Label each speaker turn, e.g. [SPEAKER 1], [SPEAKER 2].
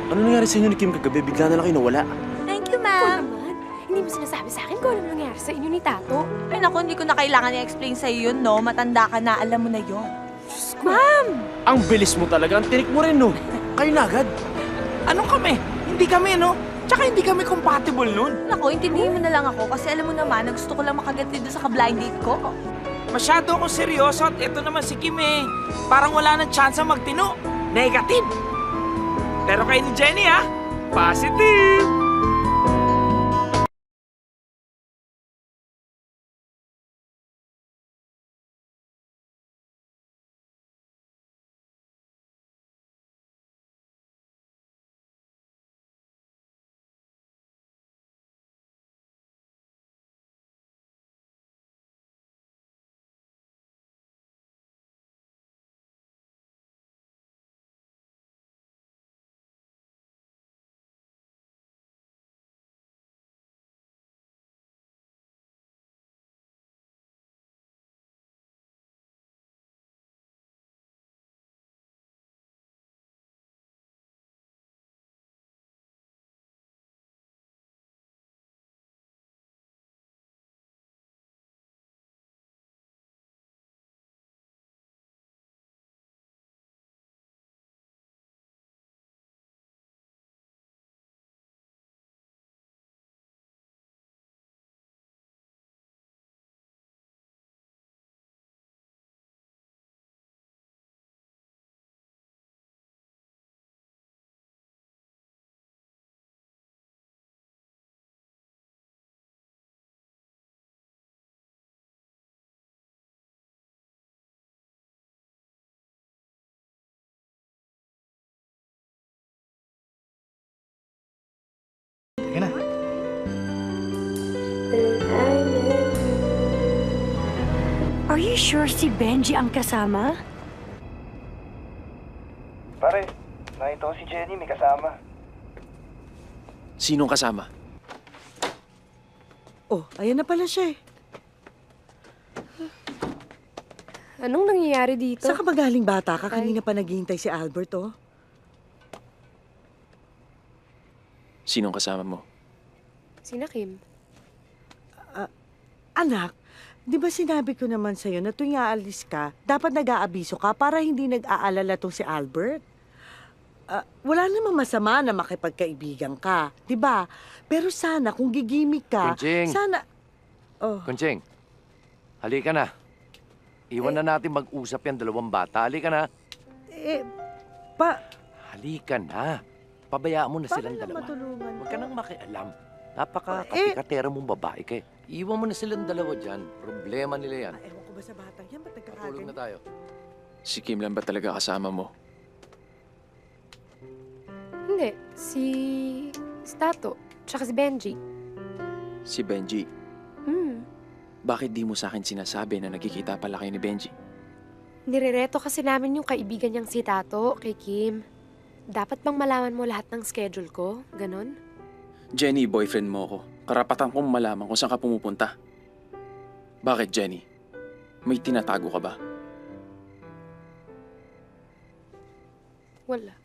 [SPEAKER 1] Ano nangyari sa inyo ni Kim kagabi? Bigla na lang kayo nawala.
[SPEAKER 2] Thank you,
[SPEAKER 3] Ikaw
[SPEAKER 2] ma'am.
[SPEAKER 3] naman, hindi mo sinasabi sa akin kung ano nangyari sa inyo ni Tato.
[SPEAKER 2] Ay naku, hindi ko na kailangan i-explain sa'yo yun, no? Matanda ka na, alam mo na yun.
[SPEAKER 3] Ma'am!
[SPEAKER 1] Ang bilis mo talaga. Ang tinik mo rin, no? Kayo na agad.
[SPEAKER 4] Anong kami? Hindi kami, no? Tsaka hindi kami compatible nun.
[SPEAKER 2] Naku, intindihin mo na lang ako kasi alam mo naman na gusto ko lang makagatid doon sa ka-blind date ko.
[SPEAKER 4] Masyado akong seryoso at ito naman si Kim eh. Parang wala nang chance magtino. Negative. Pero kayo ni Jenny ha, positive.
[SPEAKER 5] Sige na.
[SPEAKER 3] Are you sure si Benji ang kasama?
[SPEAKER 5] Pare, nakita ko si Jenny may kasama.
[SPEAKER 1] Sinong kasama?
[SPEAKER 6] Oh, ayan na pala siya eh.
[SPEAKER 3] Anong nangyayari dito?
[SPEAKER 6] Saan ka magaling bata ka? Kanina pa naghihintay si Albert, oh.
[SPEAKER 1] Sinong kasama mo?
[SPEAKER 3] Sina Kim?
[SPEAKER 6] Anak, di ba sinabi ko naman sa'yo na tuwing aalis ka, dapat nag-aabiso ka para hindi nag-aalala tong si Albert? Wala namang masama na makipagkaibigan ka, di ba? Pero sana kung gigimik ka,
[SPEAKER 7] Kunching!
[SPEAKER 6] sana... Oh,
[SPEAKER 7] Kunching, halika na. Iwan na natin mag-usap yung dalawang bata. Halika na. Halika na. Pabayaan mo na
[SPEAKER 6] paano
[SPEAKER 7] silang
[SPEAKER 6] lang
[SPEAKER 7] dalawa.
[SPEAKER 6] matulungan
[SPEAKER 7] Huwag
[SPEAKER 6] ko?
[SPEAKER 7] ka nang makialam. Napaka-katikatera mong babae ka. Iwan mo na silang dalawa dyan. Problema nila yan.
[SPEAKER 6] Ewan ko ba sa batang yan? Ba't
[SPEAKER 7] Matulog
[SPEAKER 6] nagkakaganyan?
[SPEAKER 7] na tayo.
[SPEAKER 1] Si Kim lang ba talaga kasama mo?
[SPEAKER 3] Hindi, si Tato, tsaka si Benji.
[SPEAKER 1] Si Benji. Bakit di mo sa akin sinasabi na nagkikita pala kayo ni Benji?
[SPEAKER 3] Nirereto kasi namin yung kaibigan niyang si Tato kay Kim. Dapat bang malaman mo lahat ng schedule ko? Ganon?
[SPEAKER 1] Jenny, boyfriend mo ako. Karapatan kong malaman kung saan ka pumupunta. Bakit, Jenny? May tinatago ka ba?
[SPEAKER 3] Wala.